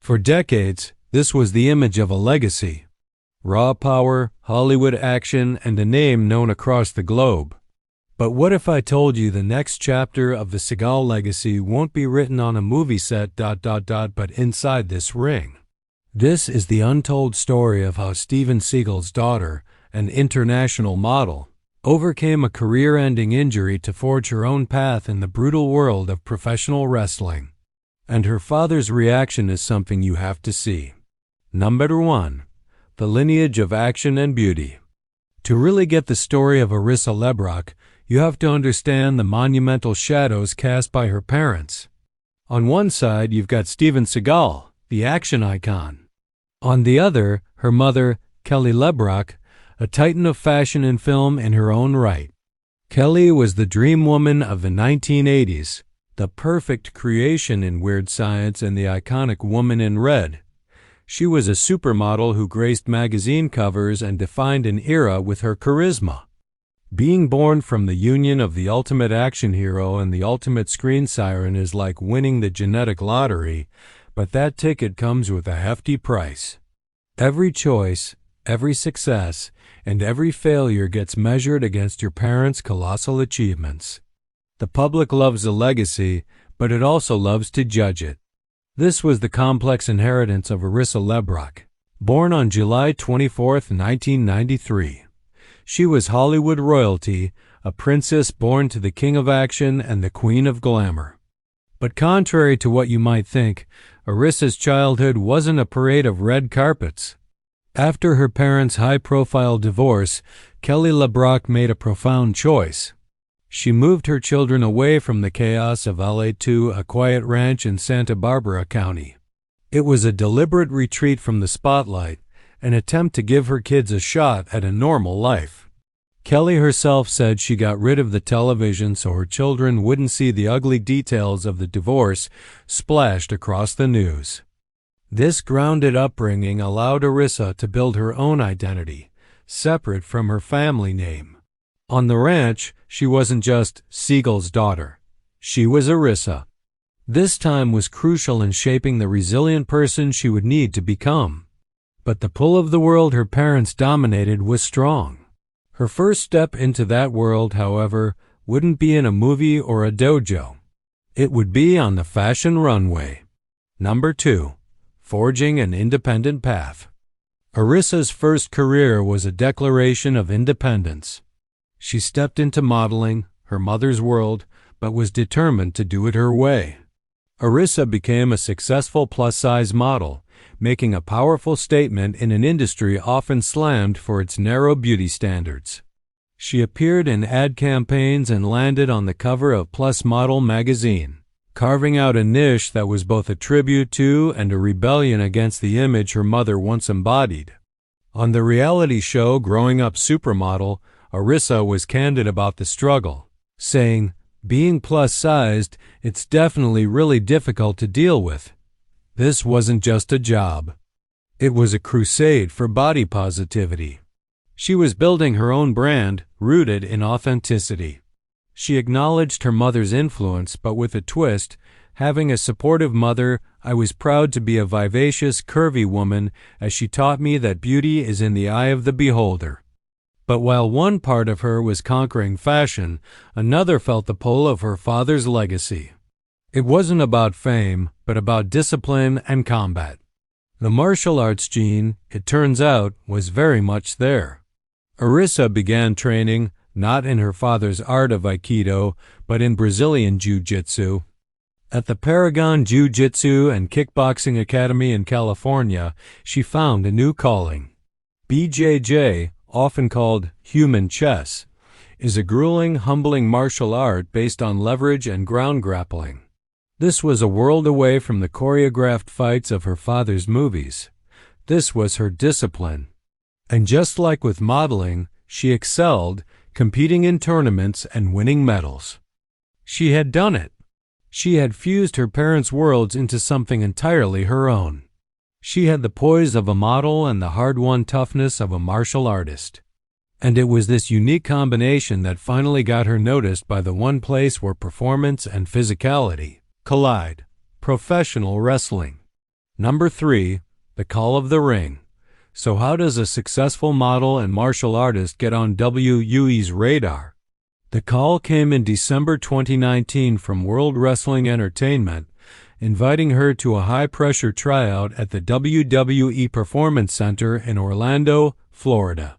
For decades, this was the image of a legacy. Raw power, Hollywood action, and a name known across the globe. But what if I told you the next chapter of the Seagal legacy won't be written on a movie set ... but inside this ring? This is the untold story of how Steven Seagal's daughter, an international model, overcame a career-ending injury to forge her own path in the brutal world of professional wrestling. And her father's reaction is something you have to see. Number 1. The lineage of action and beauty. To really get the story of Arissa LeBrock, you have to understand the monumental shadows cast by her parents. On one side, you've got Steven Seagal, the action icon. On the other, her mother, Kelly LeBrock, a titan of fashion and film in her own right. Kelly was the dream woman of the 1980s, the perfect creation in weird science and the iconic woman in red. She was a supermodel who graced magazine covers and defined an era with her charisma. Being born from the union of the ultimate action hero and the ultimate screen siren is like winning the genetic lottery, but that ticket comes with a hefty price. Every choice, every success, and every failure gets measured against your parents' colossal achievements. The public loves a legacy, but it also loves to judge it. This was the complex inheritance of Arissa LeBrock. Born on July 24, 1993. She was Hollywood royalty, a princess born to the king of action and the queen of glamour. But contrary to what you might think, Arissa's childhood wasn't a parade of red carpets. After her parents' high-profile divorce, Kelly LeBrock made a profound choice. She moved her children away from the chaos of LA to a quiet ranch in Santa Barbara County. It was a deliberate retreat from the spotlight, an attempt to give her kids a shot at a normal life. Kelly herself said she got rid of the television so her children wouldn't see the ugly details of the divorce splashed across the news. This grounded upbringing allowed Arissa to build her own identity, separate from her family name. On the ranch, she wasn't just Seagal's daughter. She was Arissa. This time was crucial in shaping the resilient person she would need to become. But the pull of the world her parents dominated was strong. Her first step into that world, however, wouldn't be in a movie or a dojo. It would be on the fashion runway. Number 2. Forging an independent path. Arissa's first career was a declaration of independence. She stepped into modeling, her mother's world, but was determined to do it her way. Arissa became a successful plus-size model, making a powerful statement in an industry often slammed for its narrow beauty standards. She appeared in ad campaigns and landed on the cover of Plus Model magazine, carving out a niche that was both a tribute to and a rebellion against the image her mother once embodied. On the reality show Growing Up Supermodel, Arissa was candid about the struggle, saying, "Being plus-sized, it's definitely really difficult to deal with. This wasn't just a job. It was a crusade for body positivity." She was building her own brand, rooted in authenticity. She acknowledged her mother's influence, but with a twist. Having a supportive mother, I was proud to be a vivacious, curvy woman, as she taught me that beauty is in the eye of the beholder. But while one part of her was conquering fashion, another felt the pull of her father's legacy. It wasn't about fame, but about discipline and combat. The martial arts gene, it turns out, was very much there. Arissa began training, not in her father's art of Aikido, but in Brazilian Jiu-Jitsu. At the Paragon Jiu-Jitsu and Kickboxing Academy in California, she found a new calling. BJJ, often called human chess, is a grueling, humbling martial art based on leverage and ground grappling. This was a world away from the choreographed fights of her father's movies. This was her discipline. And just like with modeling, she excelled, competing in tournaments and winning medals. She had done it. She had fused her parents' worlds into something entirely her own. She had the poise of a model and the hard-won toughness of a martial artist. And it was this unique combination that finally got her noticed by the one place where performance and physicality collide: professional wrestling. Number 3. The Call of the Ring. So how does a successful model and martial artist get on WWE's radar? The call came in December 2019 from World Wrestling Entertainment, inviting her to a high-pressure tryout at the WWE Performance Center in Orlando, Florida.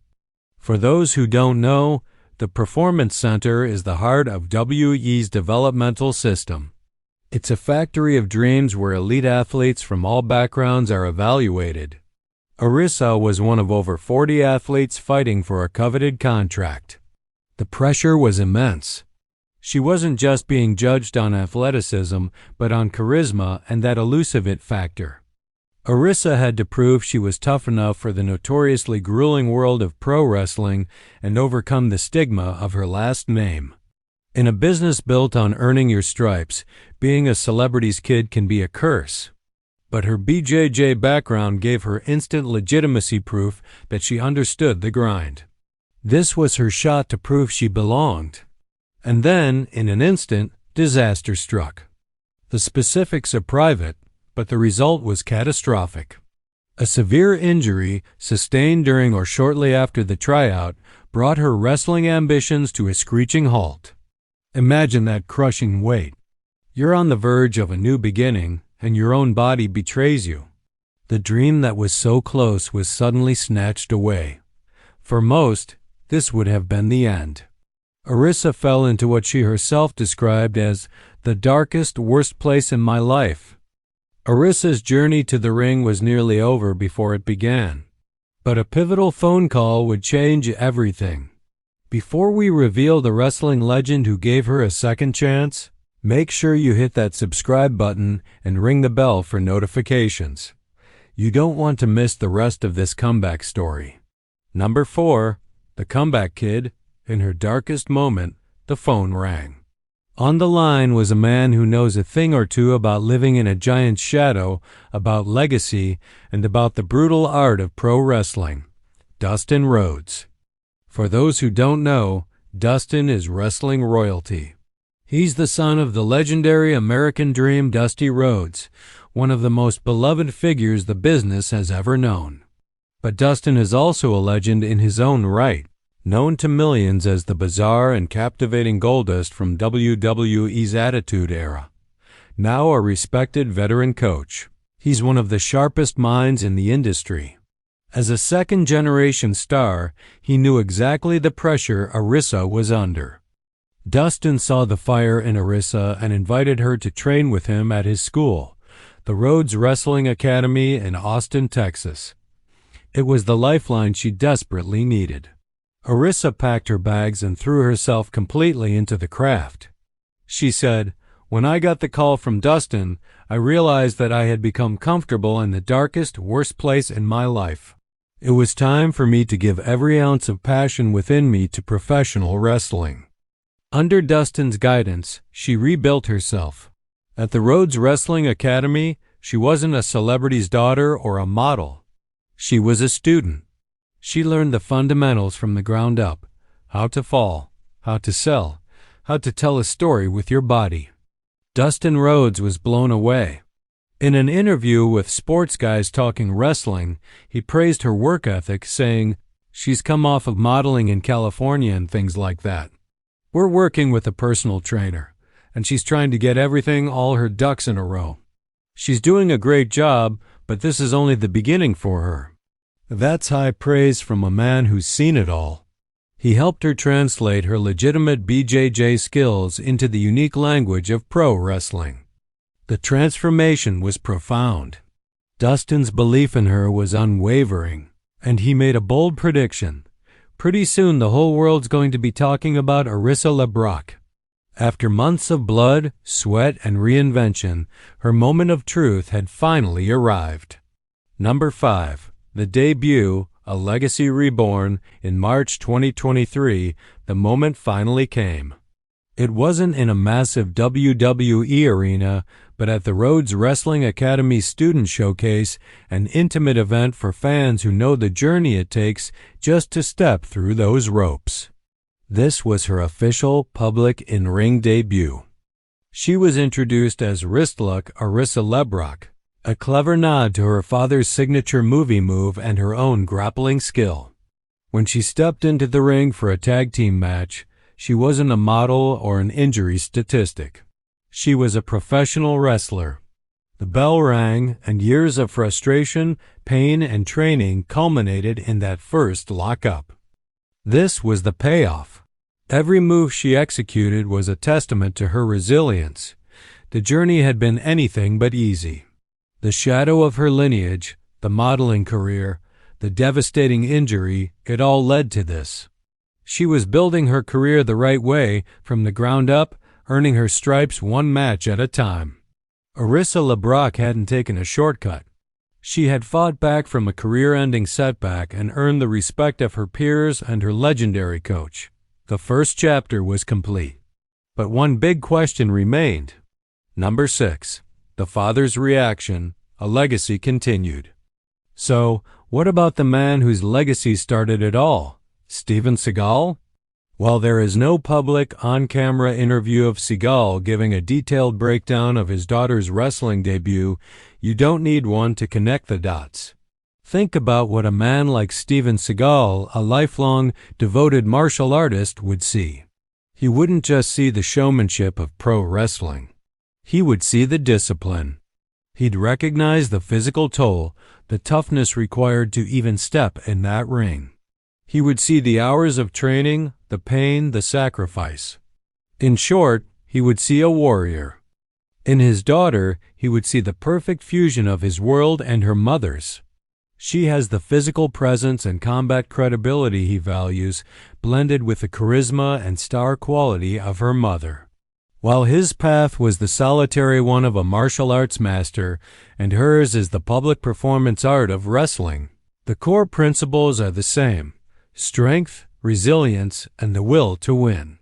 For those who don't know, the Performance Center is the heart of WWE's developmental system. It's a factory of dreams where elite athletes from all backgrounds are evaluated. Arissa was one of over 40 athletes fighting for a coveted contract. The pressure was immense. She wasn't just being judged on athleticism, but on charisma and that elusive it factor. Arissa had to prove she was tough enough for the notoriously grueling world of pro wrestling and overcome the stigma of her last name. In a business built on earning your stripes, being a celebrity's kid can be a curse. But her BJJ background gave her instant legitimacy proof that she understood the grind. This was her shot to prove she belonged. And then, in an instant, disaster struck. The specifics are private, but the result was catastrophic. A severe injury, sustained during or shortly after the tryout, brought her wrestling ambitions to a screeching halt. Imagine that crushing weight. You're on the verge of a new beginning, and your own body betrays you. The dream that was so close was suddenly snatched away. For most, this would have been the end. Arissa fell into what she herself described as the darkest, worst place in my life. Arissa's journey to the ring was nearly over before it began. But a pivotal phone call would change everything. Before we reveal the wrestling legend who gave her a second chance, make sure you hit that subscribe button and ring the bell for notifications. You don't want to miss the rest of this comeback story. Number 4. The Comeback Kid. In her darkest moment, the phone rang. On the line was a man who knows a thing or two about living in a giant's shadow, about legacy, and about the brutal art of pro wrestling. Dustin Rhodes. For those who don't know, Dustin is wrestling royalty. He's the son of the legendary American Dream Dusty Rhodes, one of the most beloved figures the business has ever known. But Dustin is also a legend in his own right, known to millions as the bizarre and captivating Goldust from WWE's Attitude Era. Now a respected veteran coach, he's one of the sharpest minds in the industry. As a second-generation star, he knew exactly the pressure Arissa was under. Dustin saw the fire in Arissa and invited her to train with him at his school, the Rhodes Wrestling Academy in Austin, Texas. It was the lifeline she desperately needed. Arissa packed her bags and threw herself completely into the craft. She said, "When I got the call from Dustin, I realized that I had become comfortable in the darkest, worst place in my life. It was time for me to give every ounce of passion within me to professional wrestling." Under Dustin's guidance, she rebuilt herself. At the Rhodes Wrestling Academy, she wasn't a celebrity's daughter or a model. She was a student. She learned the fundamentals from the ground up: how to fall, how to sell, how to tell a story with your body. Dustin Rhodes was blown away. In an interview with Sports Guys Talking Wrestling, he praised her work ethic, saying, "She's come off of modeling in California and things like that. We're working with a personal trainer, and she's trying to get everything, all her ducks in a row. She's doing a great job, but this is only the beginning for her." That's high praise from a man who's seen it all. He helped her translate her legitimate BJJ skills into the unique language of pro wrestling. The transformation was profound. Dustin's belief in her was unwavering, and he made a bold prediction. Pretty soon the whole world's going to be talking about Arissa LeBrock. After months of blood, sweat, and reinvention, her moment of truth had finally arrived. Number 5. The debut, A Legacy Reborn, in March 2023, the moment finally came. It wasn't in a massive WWE arena, but at the Rhodes Wrestling Academy Student Showcase, an intimate event for fans who know the journey it takes just to step through those ropes. This was her official, public, in-ring debut. She was introduced as Wristlock Arissa LeBrock, a clever nod to her father's signature movie move and her own grappling skill. When she stepped into the ring for a tag team match, she wasn't a model or an injury statistic. She was a professional wrestler. The bell rang, and years of frustration, pain, and training culminated in that first lockup. This was the payoff. Every move she executed was a testament to her resilience. The journey had been anything but easy. The shadow of her lineage, the modeling career, the devastating injury, it all led to this. She was building her career the right way, from the ground up, earning her stripes one match at a time. Arissa LeBrock hadn't taken a shortcut. She had fought back from a career-ending setback and earned the respect of her peers and her legendary coach. The first chapter was complete. But one big question remained. Number 6. The father's reaction, a legacy continued. So, what about the man whose legacy started it all? Steven Seagal? While there is no public, on-camera interview of Seagal giving a detailed breakdown of his daughter's wrestling debut, you don't need one to connect the dots. Think about what a man like Steven Seagal, a lifelong, devoted martial artist, would see. He wouldn't just see the showmanship of pro wrestling. He would see the discipline. He'd recognize the physical toll, the toughness required to even step in that ring. He would see the hours of training, the pain, the sacrifice. In short, he would see a warrior. In his daughter, he would see the perfect fusion of his world and her mother's. She has the physical presence and combat credibility he values, blended with the charisma and star quality of her mother. While his path was the solitary one of a martial arts master, and hers is the public performance art of wrestling, the core principles are the same: strength, resilience, and the will to win.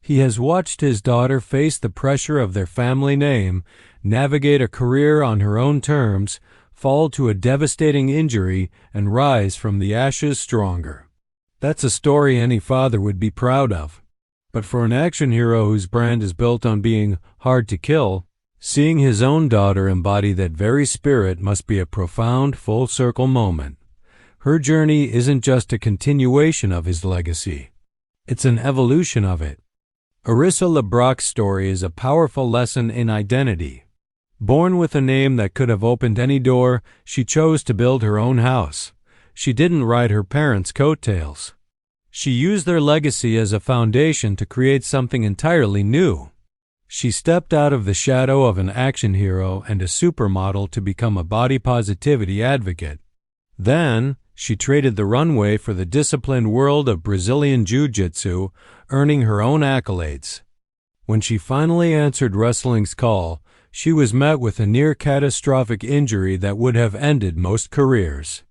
He has watched his daughter face the pressure of their family name, navigate a career on her own terms, fall to a devastating injury, and rise from the ashes stronger. That's a story any father would be proud of. But for an action hero whose brand is built on being hard to kill, seeing his own daughter embody that very spirit must be a profound, full-circle moment. Her journey isn't just a continuation of his legacy. It's an evolution of it. Arissa LeBrock's story is a powerful lesson in identity. Born with a name that could have opened any door, she chose to build her own house. She didn't ride her parents' coattails. She used their legacy as a foundation to create something entirely new. She stepped out of the shadow of an action hero and a supermodel to become a body positivity advocate. Then, she traded the runway for the disciplined world of Brazilian Jiu-Jitsu, earning her own accolades. When she finally answered wrestling's call, she was met with a near-catastrophic injury that would have ended most careers.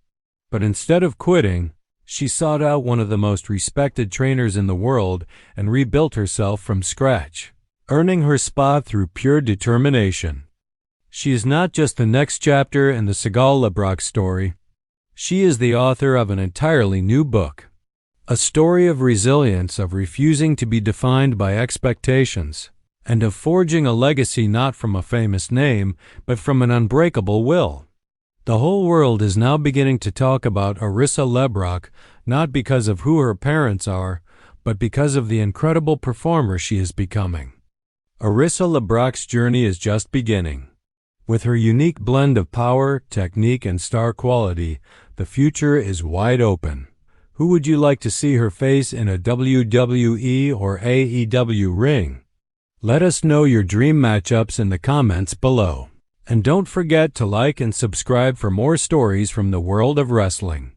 But instead of quitting, she sought out one of the most respected trainers in the world and rebuilt herself from scratch, earning her spot through pure determination. She is not just the next chapter in the Seagal LeBrock story. She is the author of an entirely new book, a story of resilience, of refusing to be defined by expectations, and of forging a legacy not from a famous name, but from an unbreakable will. The whole world is now beginning to talk about Arissa LeBrock, not because of who her parents are, but because of the incredible performer she is becoming. Arissa LeBrock's journey is just beginning. With her unique blend of power, technique, and star quality, the future is wide open. Who would you like to see her face in a WWE or AEW ring? Let us know your dream matchups in the comments below. And don't forget to like and subscribe for more stories from the world of wrestling.